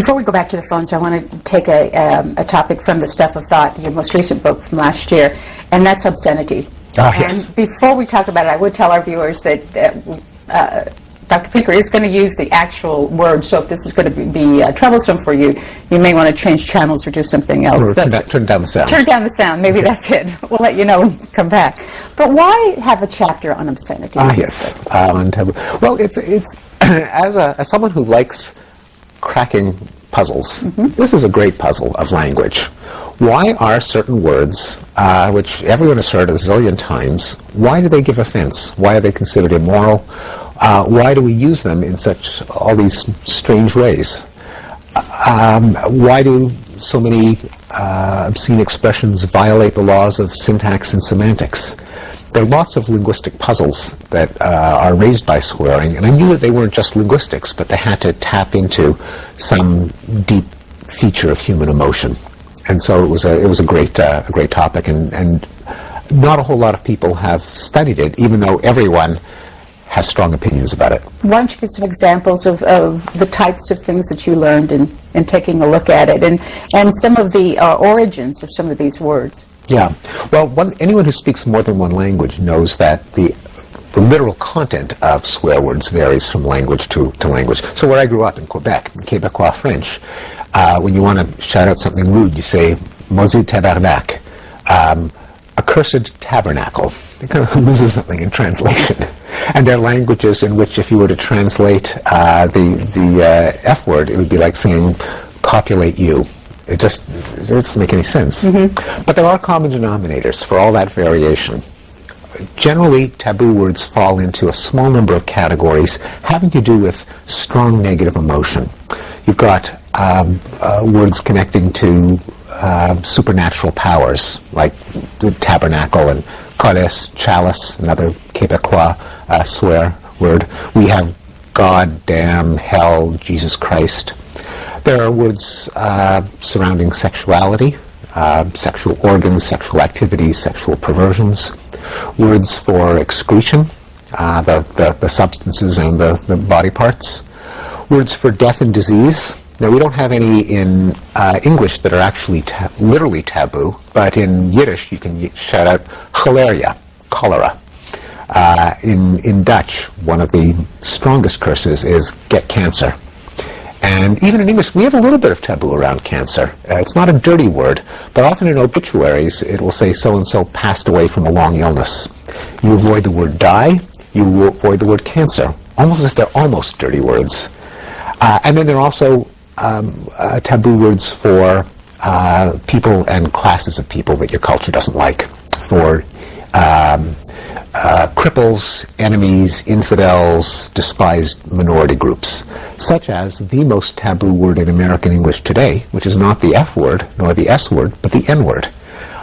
Before we go back to the phones, I want to take a topic from the Stuff of Thought, your most recent book from last year, and that's obscenity. Yes. And before we talk about it, I would tell our viewers that Dr. Pinker is going to use the actual word, so if this is going to be troublesome for you, you may want to change channels or do something else. Or turn down the sound. Turn down the sound. Maybe that's it. We'll let you know when you come back. But why have a chapter on obscenity? Yes, on taboo. Well, it's as someone who likes cracking puzzles, this is a great puzzle of language. Why are certain words, which everyone has heard a zillion times, why do they give offense? Why are they considered immoral? Why do we use them in all these strange ways? Why do so many obscene expressions violate the laws of syntax and semantics? There are lots of linguistic puzzles that are raised by swearing, and I knew that they weren't just linguistics, but they had to tap into some deep feature of human emotion. And so it was a great topic, and not a whole lot of people have studied it, even though everyone has strong opinions about it. Why don't you give some examples of the types of things that you learned in taking a look at it, and some of the origins of some of these words? Yeah. Well, anyone who speaks more than one language knows that the literal content of swear words varies from language to language. So where I grew up in Quebec, in Québécois French, when you want to shout out something rude, you say, maudit tabarnak, accursed tabernacle. It kind of loses something in translation. And there are languages in which if you were to translate the F word, it would be like saying, copulate you. It doesn't make any sense. But there are common denominators for all that variation. Generally, taboo words fall into a small number of categories having to do with strong negative emotion. You've got words connecting to supernatural powers, like the tabernacle and coles, chalice, another Québécois swear word. We have God, damn, hell, Jesus Christ. There are words surrounding sexuality, sexual organs, sexual activities, sexual perversions. Words for excretion, the substances and the body parts. Words for death and disease. Now, we don't have any in English that are actually literally taboo, but in Yiddish you can shout out cholera, cholera. In Dutch, one of the strongest curses is get cancer. And even in English, we have a little bit of taboo around cancer. It's not a dirty word, but often in obituaries, it will say so-and-so passed away from a long illness. You avoid the word die, you avoid the word cancer, almost as if they're almost dirty words. And then there are also taboo words for people and classes of people that your culture doesn't like. For cripples, enemies, infidels, despised minority groups, such as the most taboo word in American English today, which is not the F word nor the S word, but the N word.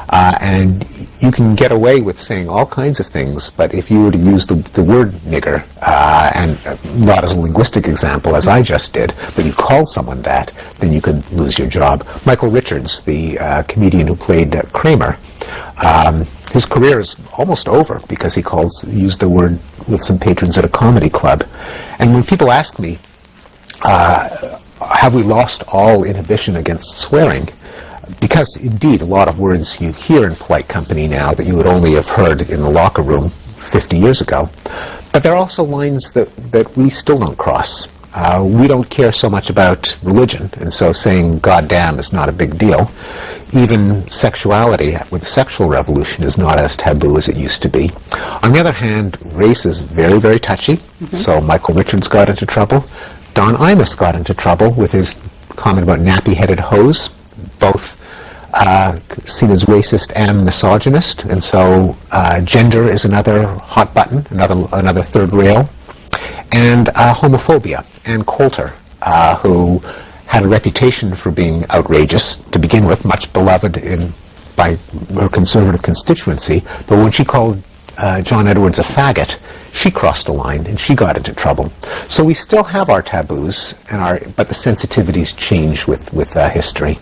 And you can get away with saying all kinds of things, but if you were to use the word nigger, and not as a linguistic example as I just did, but you called someone that, then you could lose your job. Michael Richards, the comedian who played Kramer, his career is almost over because he used the word with some patrons at a comedy club. And when people ask me, have we lost all inhibition against swearing? Because indeed, a lot of words you hear in polite company now that you would only have heard in the locker room 50 years ago. But there are also lines that we still don't cross. We don't care so much about religion, and so saying goddamn is not a big deal. Even sexuality with the sexual revolution is not as taboo as it used to be. On the other hand, race is very, very touchy, so Michael Richards got into trouble. Don Imus got into trouble with his comment about nappy-headed hoes, both seen as racist and misogynist, and so gender is another hot button, another third rail. And homophobia. Ann Coulter, who had a reputation for being outrageous to begin with, much beloved by her conservative constituency, but when she called John Edwards a faggot, she crossed a line and she got into trouble. So we still have our taboos, but the sensitivities change with history.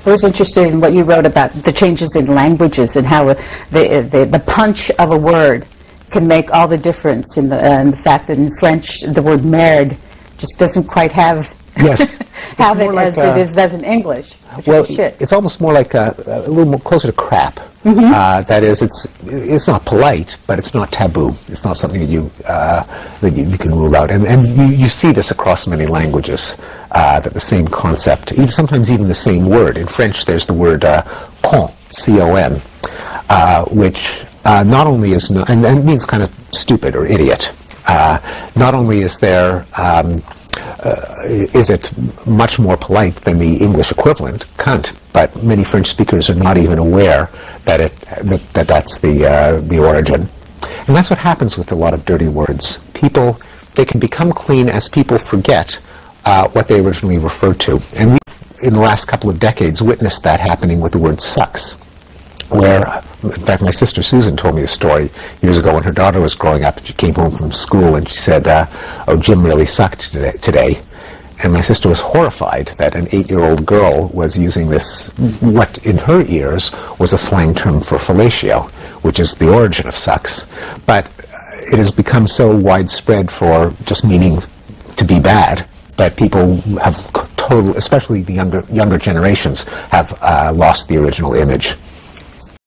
I was interested in what you wrote about the changes in languages and how the punch of a word can make all the difference in the fact that in French the word merde just doesn't quite have Yes. have It's it more as like, it does in English. Which well, is shit. it's almost more like a little more closer to crap. That is, it's not polite, but it's not taboo. It's not something that you can rule out. And you see this across many languages, that the same concept, sometimes even the same word. In French, there's the word con, C-O-N, which not only is, and it means kind of stupid or idiot. Not only is there, is it much more polite than the English equivalent, cunt, but many French speakers are not even aware that that's the origin. And that's what happens with a lot of dirty words. People, they can become clean as people forget what they originally referred to. And we've, in the last couple of decades, witnessed that happening with the word sucks. Where, in fact, my sister Susan told me a story years ago when her daughter was growing up, and she came home from school and she said, oh, Jim really sucked today. And my sister was horrified that an 8-year-old girl was using this, what in her ears was a slang term for fellatio, which is the origin of sucks. But it has become so widespread for just meaning to be bad that people have especially the younger generations, have lost the original image.